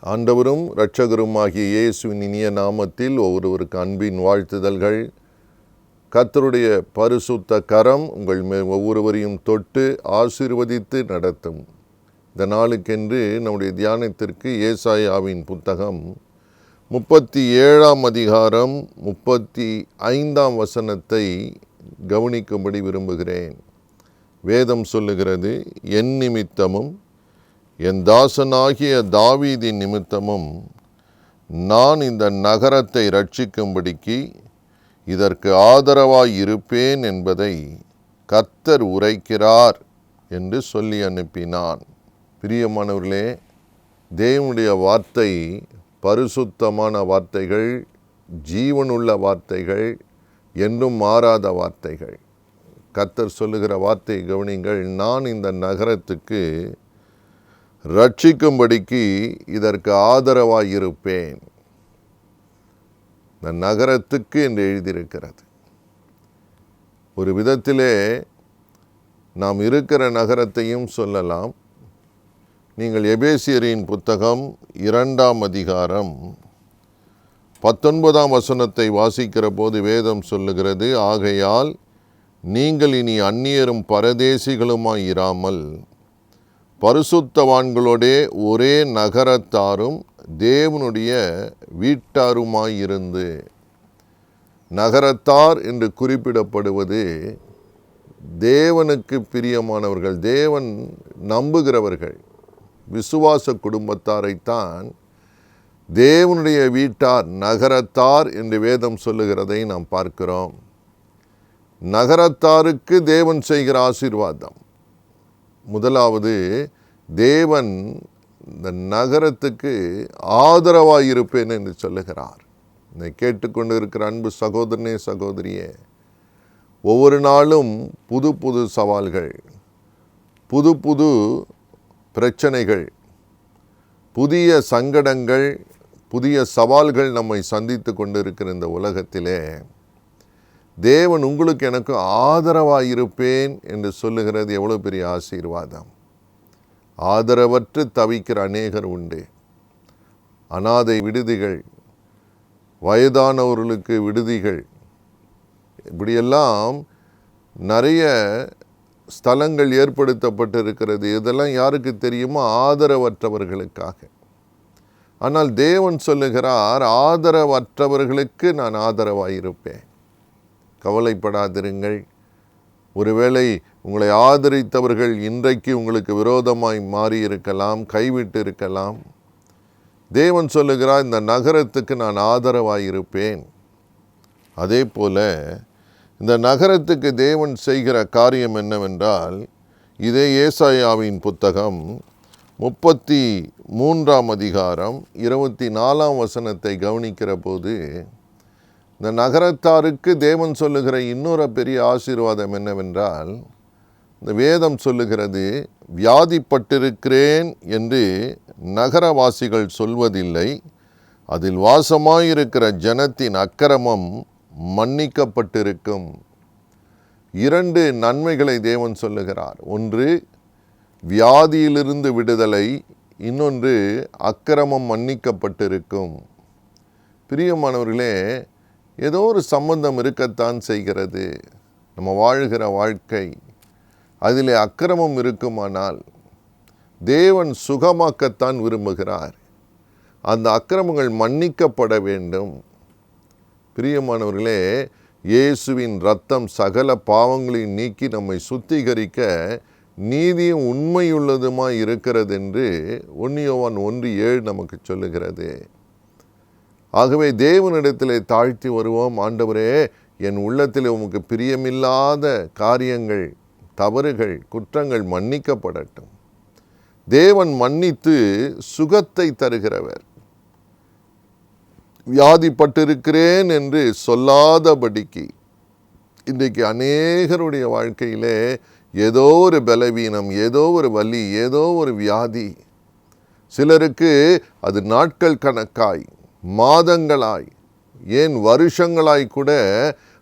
ஆண்டவரும் இரட்சகருமாகிய இயேசுவின் இனிய நாமத்தில் ஒவ்வொருவருக்கு அன்பின் வாழ்த்துதல்கள். கர்த்தருடைய பரிசுத்த கரம் உங்கள் ஒவ்வொருவரையும் தொட்டு ஆசீர்வதித்து நடத்தும். இந்த நாளுக்கென்று நம்முடைய தியானத்திற்கு ஏசாயாவின் புத்தகம் 37ஆம் அதிகாரம் 35ஆம் வசனத்தை கவனிக்கும்படி விரும்புகிறேன். வேதம் சொல்லுகிறது, என் நிமித்தமும் என் தாசனாகிய தாவீதின் நிமித்தமும் நான் இந்த நகரத்தை இரட்சிக்கும்படிக்கு இதற்கு ஆதரவாய் இருப்பேன் என்பதை கர்த்தர் உரைக்கிறார் என்று சொல்லி அனுப்பினான். பிரியமானவர்களே, தேவனுடைய வார்த்தை பரிசுத்தமான வார்த்தைகள், ஜீவனுள்ள வார்த்தைகள், என்றும் மாறாத வார்த்தைகள். கர்த்தர் சொல்லுகிற வார்த்தை கவனிங்கள். நான் இந்த நகரத்துக்கு ரட்சிக்கும்படிக்கு இதற்கு ஆதரவாய் இருப்பேன். இந்த நகரத்துக்கு என்று எழுதியிருக்கிறது. ஒரு விதத்திலே நாம் இருக்கிற நகரத்தையும் சொல்லலாம். நீங்கள் எபேசியரின் புத்தகம் 2ஆம் அதிகாரம் 19ஆம் வசனத்தை வாசிக்கிற போது வேதம் சொல்லுகிறது, ஆகையால் நீங்கள் இனி அந்நியரும் பரதேசிகளுமாய் இராமல் பரிசுத்தவான்களோடே ஒரே நகரத்தாரும் தேவனுடைய வீட்டாருமாயிருந்து. நகரத்தார் என்று குறிப்பிடப்படுவது தேவனுக்கு பிரியமானவர்கள், தேவன் நம்புகிறவர்கள், விசுவாச குடும்பத்தாரைத்தான் தேவனுடைய வீட்டார், நகரத்தார் என்று வேதம் சொல்லுகிறதை நாம் பார்க்கிறோம். நகரத்தாருக்கு தேவன் செய்கிற ஆசீர்வாதம். முதலாவது, தேவன் இந்த நகரத்துக்கு ஆதரவாய் இருப்பேன் என்று சொல்லுகிறார். இதை கேட்டுக்கொண்டு இருக்கிற அன்பு சகோதரனே, சகோதரியே, ஒவ்வொரு நாளும் புது புது சவால்கள், புது புது பிரச்சனைகள், புதிய சங்கடங்கள், புதிய சவால்கள் நம்மை சந்தித்து கொண்டு இருக்கிற இந்த உலகத்திலே தேவன் உங்களுக்கு எனக்கு ஆதரவாய் இருப்பேன் என்று சொல்லுகிறது எவ்வளோ பெரிய ஆசீர்வாதம். ஆதரவற்று தவிக்கிற அநேகர் உண்டு. அனாதை விடுதிகள், வயதானவர்களுக்கு விடுதிகள், இப்படியெல்லாம் நிறைய ஸ்தலங்கள் ஏற்படுத்தப்பட்டிருக்கிறது. இதெல்லாம் யாருக்கு தெரியுமா? ஆதரவற்றவர்களுக்காக. ஆனால் தேவன் சொல்லுகிறார், ஆதரவற்றவர்களுக்கு நான் ஆதரவாயிருப்பேன். கவலைப்படாதிருங்கள். ஒருவேளை உங்களை ஆதரித்தவர்கள் இன்றைக்கு உங்களுக்கு விரோதமாய் மாறியிருக்கலாம், கைவிட்டு இருக்கலாம். தேவன் சொல்லுகிறார், இந்த நகரத்துக்கு நான் ஆதரவாயிருப்பேன். அதே போல இந்த நகரத்துக்கு தேவன் செய்கிற காரியம் என்னவென்றால், இதே ஏசாயாவின் புத்தகம் 33ஆம் அதிகாரம் 24ஆம் வசனத்தை கவனிக்கிற போது இந்த நகரத்தாருக்கு தேவன் சொல்லுகிற இன்னொரு பெரிய ஆசீர்வாதம் என்னவென்றால், இந்த வேதம் சொல்லுகிறது, வியாதிப்பட்டிருக்கிறேன் என்று நகரவாசிகள் சொல்வதில்லை, அதில் வாசமாயிருக்கிற ஜனத்தின் அக்கிரமம் மன்னிக்கப்பட்டிருக்கும். 2 நன்மைகளை தேவன் சொல்லுகிறார். ஒன்று வியாதியிலிருந்து விடுதலை, இன்னொன்று அக்கிரமம் மன்னிக்கப்பட்டிருக்கும். பிரியமானவர்களே, ஏதோ ஒரு சம்பந்தம் இருக்கத்தான் செய்கிறது. நம்ம வாழ்கிற வாழ்க்கை அதிலே அக்கிரமம் இருக்குமானால் தேவன் சுகமாக்கத்தான் விரும்புகிறார். அந்த அக்கிரமங்கள் மன்னிக்கப்பட வேண்டும். பிரியமானவர்களே, இயேசுவின் இரத்தம் சகல பாவங்களையும் நீக்கி நம்மை சுத்திகரிக்க நீதியும் உண்மையுள்ளதுமாய் இருக்கிறது என்று 1 யோவான் 1:7 நமக்கு சொல்லுகிறது. ஆகவே தேவனிடத்திலே தாழ்த்தி வருவோம். ஆண்டவரே, என் உள்ளத்திலே உமக்கு பிரியமில்லாத காரியங்கள், தவறுகள், குற்றங்கள் மன்னிக்கப்படட்டும். தேவன் மன்னித்து சுகத்தை தருகிறவர். வியாதிப்பட்டிருக்கிறேன் என்று சொல்லாதபடிக்கு இன்றைக்கு அநேகருடைய வாழ்க்கையிலே ஏதோ ஒரு பலவீனம், ஏதோ ஒரு வலி, ஏதோ ஒரு வியாதி. சிலருக்கு அது நாட்கள் கணக்காய், மாதங்களாய், ஏன் வருஷங்களாய் கூட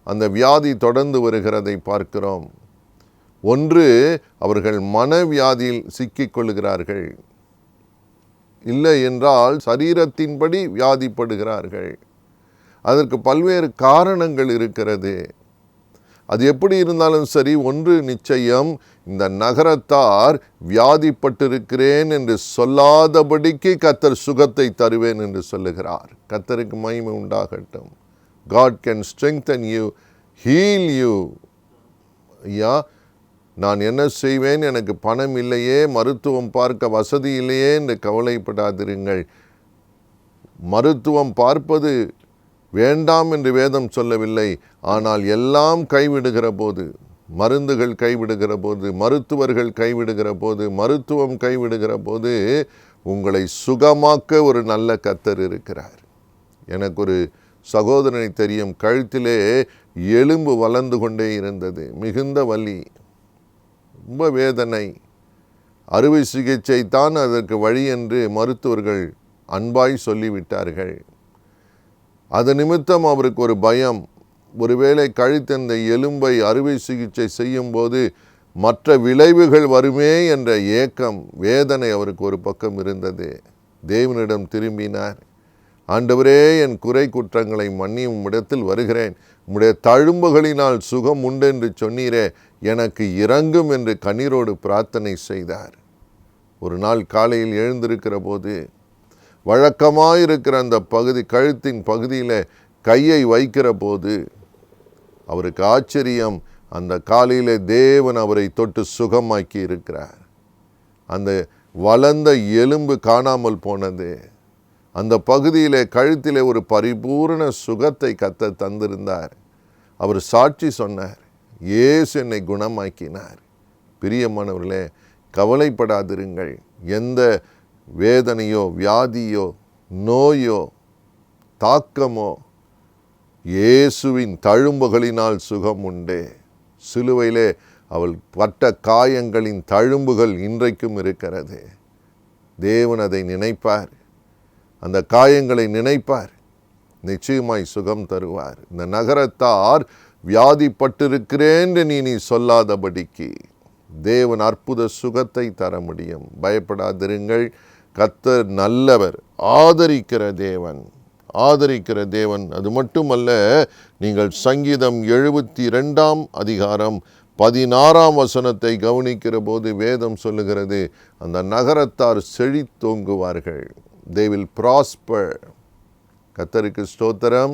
அந்த வியாதி தொடர்ந்து வருகிறதை பார்க்கிறோம். ஒன்று, அவர்கள் மனவியாதியில் சிக்கிக்கொள்கிறார்கள். இல்லை என்றால் சரீரத்தின்படி வியாதிப்படுகிறார்கள். அதற்கு பல்வேறு காரணங்கள் இருக்கிறது. அது எப்படி இருந்தாலும் சரி, ஒன்று நிச்சயம், இந்த நகரத்தார் வியாதிப்பட்டிருக்கிறேன் என்று சொல்லாதபடிக்கு கர்த்தர் சுகத்தை தருவேன் என்று சொல்லுகிறார். கர்த்தருக்கு மகிமை உண்டாகட்டும். God can strengthen you, heal you. ஐயா, நான் என்ன செய்வேன், எனக்கு பணம் இல்லையே, மருத்துவம் பார்க்க வசதி இல்லையே என்று கவலைப்படாதிருங்கள். மருத்துவம் பார்ப்பது வேண்டாம் என்று வேதம் சொல்லவில்லை. ஆனால் எல்லாம் கைவிடுகிற போது, மருந்துகள் கைவிடுகிற போது, மருத்துவர்கள் கைவிடுகிற போது, மருத்துவம் கைவிடுகிற போது உங்களை சுகமாக்க ஒரு நல்ல கர்த்தர் இருக்கிறார். எனக்கு ஒரு சகோதரனை தெரியும். கழுத்திலே எலும்பு வளர்ந்து கொண்டே இருந்தது. மிகுந்த வலி, ரொம்ப வேதனை. அறுவை சிகிச்சை தான் அதற்கு வழி என்று மருத்துவர்கள் அன்பாய் சொல்லிவிட்டார்கள். அது நிமித்தம் அவருக்கு ஒரு பயம். ஒருவேளை கழுத்தந்த எலும்பை அறுவை சிகிச்சை செய்யும் போது மற்ற விளைவுகள் வருமே என்ற ஏக்கம், வேதனை அவருக்கு ஒரு பக்கம் இருந்தது. தேவனிடம் திரும்பினார். ஆண்டவரே, என் குறை குற்றங்களை மன்னியும், உம்மிடத்தில் வருகிறேன். உம்முடைய தழும்புகளினால் சுகம் உண்டு என்று சொன்னீரே, எனக்கு இரங்கும் என்று கண்ணீரோடு பிரார்த்தனை செய்தார். ஒரு நாள் காலையில் எழுந்திருக்கிற போது வழக்கமாயிருக்கிற அந்த பகுதி, கழுத்தின் பகுதியில் கையை வைக்கிற போது அவருக்கு ஆச்சரியம். அந்த காலையிலே தேவன் அவரை தொட்டு சுகமாக்கி இருக்கிறார். அந்த வளர்ந்த எலும்பு காணாமல் போனது. அந்த பகுதியிலே கழுத்திலே ஒரு பரிபூரண சுகத்தை கர்த்தர் தந்திருந்தார். அவர் சாட்சி சொன்னார், இயேசு என்னை குணமாக்கினார். பிரியமானவர்களே, கவலைப்படாதிருங்கள். எந்த வேதனையோ, வியாதியோ, நோயோ, தாக்கமோ, இயேசுவின் தழும்புகளினால் சுகம் உண்டு. சிலுவையிலே அவள் பட்ட காயங்களின் தழும்புகள் இன்றைக்கும் இருக்கிறது. தேவன் அதை நினைப்பார். அந்த காயங்களை நினைப்பார். நிச்சயமாய் சுகம் தருவார். இந்த நகரத்தார் வியாதிப்பட்டிருக்கிறேன் என்று நீ சொல்லாதபடிக்கு தேவன் அற்புத சுகத்தை தர முடியும். பயப்படாதிருங்கள். கர்த்தர் நல்லவர், ஆதரிக்கிற தேவன், ஆதரிக்கிற தேவன். அது மட்டுமல்ல, நீங்கள் சங்கீதம் 72 அதிகாரம் 16 வசனத்தை கவனிக்கிற போது வேதம் சொல்லுகிறது, அந்த நகரத்தார் செழித்தோங்குவார்கள். they will prosper. கர்த்தருக்கு ஸ்தோத்திரம்.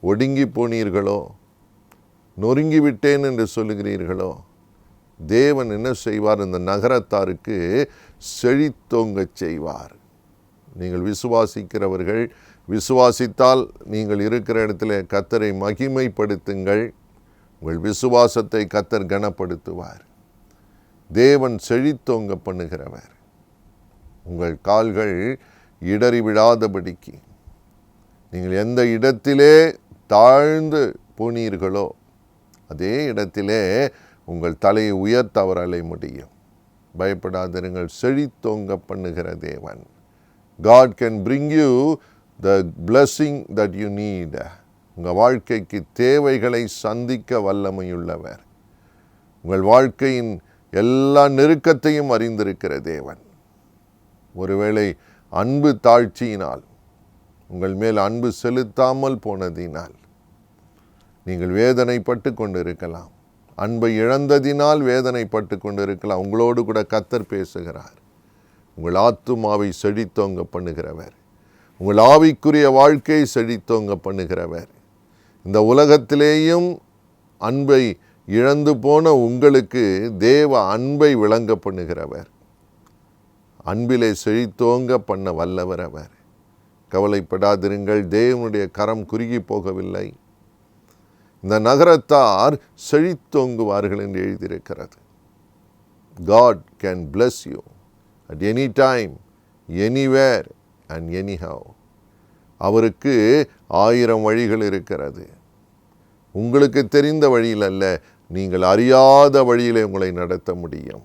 ஒடுங்கி போனீர்களோ, நொறுங்கி விட்டேன் என்று சொல்லுகிறீர்களோ, தேவன் என்ன செய்வார்? இந்த நகரத்தாருக்கு செழித்தோங்க செய்வார். நீங்கள் விசுவாசிக்கிறவர்கள், விசுவாசித்தால் நீங்கள் இருக்கிற இடத்துல கர்த்தரை மகிமைப்படுத்துங்கள். உங்கள் விசுவாசத்தை கர்த்தர் கனப்படுத்துவார். தேவன் செழித்தோங்க பண்ணுகிறவர். உங்கள் கால்கள் இடறி விடாதபடிக்கு, நீங்கள் எந்த இடத்திலே தாழ்ந்து போனீர்களோ அதே இடத்திலே உங்கள் தலையை உயர்த்த அவராலே முடியும். பயப்படாதிருங்கள். செழித்தோங்க பண்ணுகிற தேவன். God can bring you the blessing that you need. உங்கள் வாழ்க்கைக்கு தேவைகளை சந்திக்க வல்லமையுள்ளவர். உங்கள் வாழ்க்கையின் எல்லா நெருக்கத்தையும் அறிந்திருக்கிற தேவன். ஒருவேளை அன்பு தாழ்ச்சியினால், உங்கள் மேல் அன்பு செலுத்தாமல் போனதினால் நீங்கள் வேதனைப்பட்டு கொண்டிருக்கலாம். அன்பை இழந்ததினால் வேதனைப்பட்டு கொண்டிருக்கலாம். உங்களோடு கூட கர்த்தர் பேசுகிறார். உங்கள் ஆத்துமாவை செழித்தோங்க பண்ணுகிறவர், உங்கள் ஆவிக்குரிய வாழ்க்கையை செழித்தோங்க பண்ணுகிறவர். இந்த உலகத்திலேயும் அன்பை இழந்து போன உங்களுக்கு தேவ அன்பை விளங்க பண்ணுகிறவர். அன்பிலே செழித்தோங்க பண்ண வல்லவர் அவர். கவலைப்படாதிருங்கள். தேவனுடைய கரம் குறுகி போகவில்லை. இந்த நகரத்தார் செழித்தோங்குவார்கள் என்று எழுதியிருக்கிறது. God can bless you at any time, anywhere and anyhow. அவருக்கு 1000 வழிகள் இருக்கிறது. உங்களுக்கு தெரிந்த வழியில் அல்ல, நீங்கள் அறியாத வழியிலே உங்களை நடத்த முடியும்.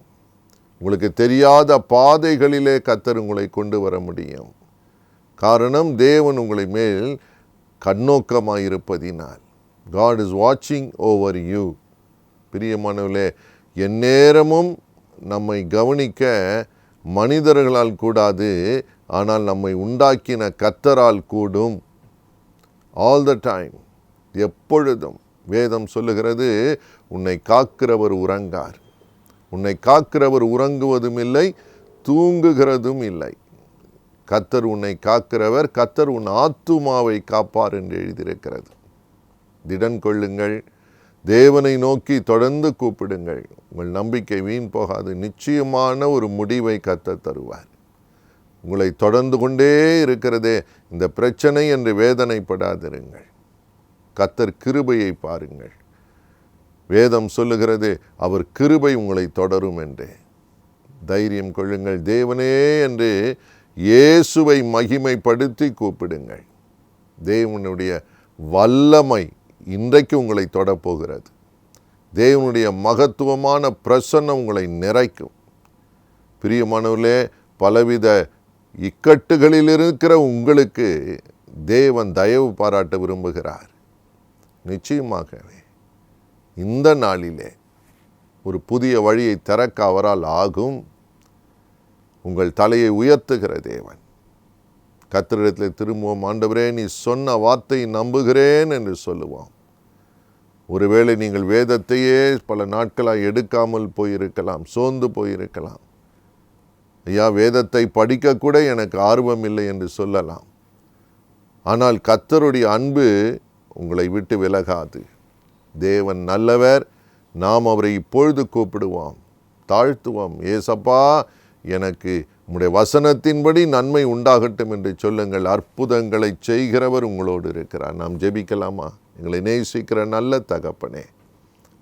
உங்களுக்கு தெரியாத பாதைகளிலே கர்த்தர் உங்களை கொண்டு வர முடியும். காரணம், தேவன் உங்களை மேல் கண்ணோக்கமாயிருப்பதினால். God is watching over you. பிரியமானவர்களே, எந்நேரமும் நம்மை கவனிக்க மனிதர்களால் கூடாது, ஆனால் நம்மை உண்டாக்கின கர்த்தரால் கூடும். ஆல் த டைம், எப்பொழுதும். வேதம் சொல்லுகிறது, உன்னை காக்கிறவர் உறங்கார். உன்னை காக்கிறவர் உறங்குவதும் இல்லை, தூங்குகிறதும் இல்லை. கர்த்தர் உன்னை காக்கிறவர், கர்த்தர் உன் ஆத்துமாவை காப்பார் என்று எழுதியிருக்கிறது. திடன் கொள்ளுங்கள், தேவனை நோக்கி தொடர்ந்து கூப்பிடுங்கள். உங்கள் நம்பிக்கை வீண் போகாது. நிச்சயமான ஒரு முடிவை கர்த்தர் தருவார். உங்களை தொடர்ந்து கொண்டே இருக்கிறதே இந்த பிரச்சனை என்று வேதனைப்படாதிருங்கள். கர்த்தர் கிருபையை பாருங்கள். வேதம் சொல்லுகிறது, அவர் கிருபை உங்களை தொடரும் என்று. தைரியம் கொள்ளுங்கள். தேவனே என்று இயேசுவை மகிமைப்படுத்தி கூப்பிடுங்கள். தேவனுடைய வல்லமை இன்றைக்கு உங்களை தொடப்போகிறது. தேவனுடைய மகத்துவமான பிரசன்னம் உங்களை நிறைக்கும். பிரியமானவர்களே, பலவித இக்கட்டுகளில் இருக்கிற உங்களுக்கு தேவன் தயவு பாராட்ட விரும்புகிறார். நிச்சயமாகவே இந்த நாளிலே ஒரு புதிய வழியை திறக்க அவரால் ஆகும். உங்கள் தலையை உயர்த்துகிற தேவன். கர்த்தரிடத்தில் திரும்புவோம். ஆண்டவரே, நீ சொன்ன வார்த்தையை நம்புகிறேன் என்று சொல்லுவோம். ஒருவேளை நீங்கள் வேதத்தையே பல நாட்களாக எடுக்காமல் போயிருக்கலாம், சோர்ந்து போயிருக்கலாம். ஐயா, வேதத்தை படிக்கக்கூட எனக்கு ஆர்வம் இல்லை என்று சொல்லலாம். ஆனால் கர்த்தருடைய அன்பு உங்களை விட்டு விலகாது. தேவன் நல்லவர். நாம் அவரை இப்பொழுது கூப்பிடுவோம், தாழ்த்துவோம். ஏசப்பா, எனக்கு உம்முடைய வசனத்தின்படி நன்மை உண்டாகட்டும் என்று சொல்லுங்கள். அற்புதங்களை செய்கிறவர் உங்களோடு இருக்கிறார். நாம் ஜெபிக்கலாமா? எங்களை நேசிக்கிற நல்ல தகப்பனே,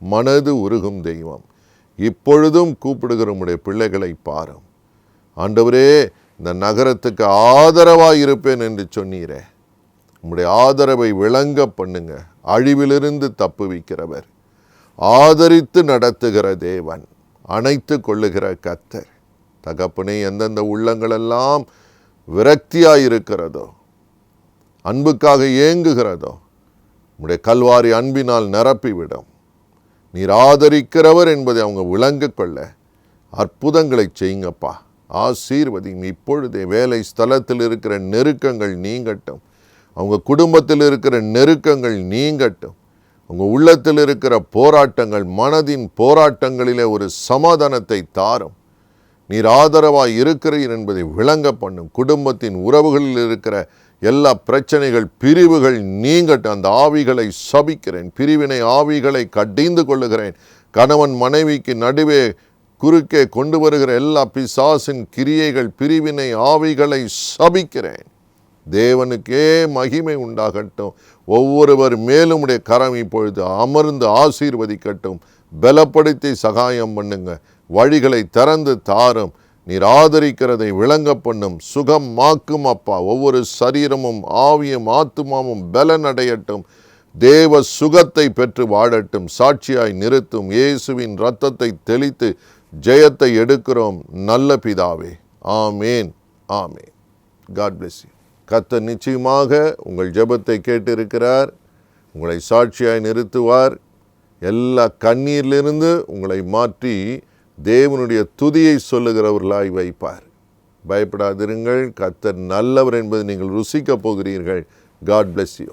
மனது உருகும் தெய்வம், இப்பொழுதும் கூப்பிடுகிற உம்முடைய பிள்ளைகளை பாரும். ஆண்டவரே, இந்த நகரத்துக்கு ஆதரவாக இருப்பேன் என்று சொன்னீரே, உம்முடைய ஆதரவை விளங்க பண்ணுங்க. அழிவிலிருந்து தப்புவிக்கிறவர், ஆதரித்து நடத்துகிற தேவன், அணைத்து கொள்ளுகிற கர்த்தர். தகப்பனே, எந்தெந்த உள்ளங்களெல்லாம் விரக்தியாயிருக்கிறதோ, அன்புக்காக ஏங்குகிறதோ, உம்முடைய கல்வாரி அன்பினால் நிரப்பிவிடும். நீர் ஆதரிக்கிறவர் என்பதை அவங்க விளங்க கொள்ள அற்புதங்களை செய்யுங்கப்பா. ஆசீர்வதியும். இப்பொழுதே வேலை ஸ்தலத்தில் இருக்கிற நெருக்கங்கள் நீங்கட்டும். அவங்க குடும்பத்தில் இருக்கிற நெருக்கங்கள் நீங்கட்டும். அவங்க உள்ளத்தில் இருக்கிற போராட்டங்கள், மனதின் போராட்டங்களிலே ஒரு சமாதானத்தை தாரும். நீர் ஆதரவாய் இருக்கிறீர் என்பதை விளங்க பண்ணும். குடும்பத்தின் உறவுகளில் இருக்கிற எல்லா பிரச்சனைகள், பிரிவுகள் நீங்கட்டும். அந்த ஆவிகளை சபிக்கிறேன். பிரிவினை ஆவிகளை கடிந்து கொள்ளுகிறேன். கணவன் மனைவிக்கு நடுவே குறுக்கே கொண்டு வருகிற எல்லா பிசாசின் கிரியைகள், பிரிவினை ஆவிகளை சபிக்கிறேன். தேவனுக்கே மகிமை உண்டாகட்டும். ஒவ்வொருவர் மேலும் உடைய கரம் இப்பொழுது அமர்ந்து ஆசீர்வதிக்கட்டும். பலப்படுத்தி சகாயம் பண்ணுங்க. வழிகளை திறந்து தாரும். நீர் ஆதரிக்கிறதை விளங்க பண்ணும். சுகமாக்கும் அப்பா. ஒவ்வொரு சரீரமும் ஆவியும் ஆத்துமாவும் பலனடையட்டும். தேவ சுகத்தை பெற்று வாழட்டும். சாட்சியாய் நிறுத்தும். இயேசுவின் இரத்தத்தை தெளித்து ஜெயத்தை எடுக்கிறோம் நல்ல பிதாவே. ஆமேன், ஆமேன். God bless you. கர்த்தர் நிச்சயமாக உங்கள் ஜெபத்தை கேட்டிருக்கிறார். உங்களை சாட்சியாய் நிறுத்துவார். எல்லா கண்ணீரிலிருந்து உங்களை மாற்றி தேவனுடைய துதியை சொல்லுகிறவர்களாய் வைப்பார். பயப்படாதிருங்கள். கர்த்தர் நல்லவர் என்பதை நீங்கள் ருசிக்கப் போகிறீர்கள். God bless you.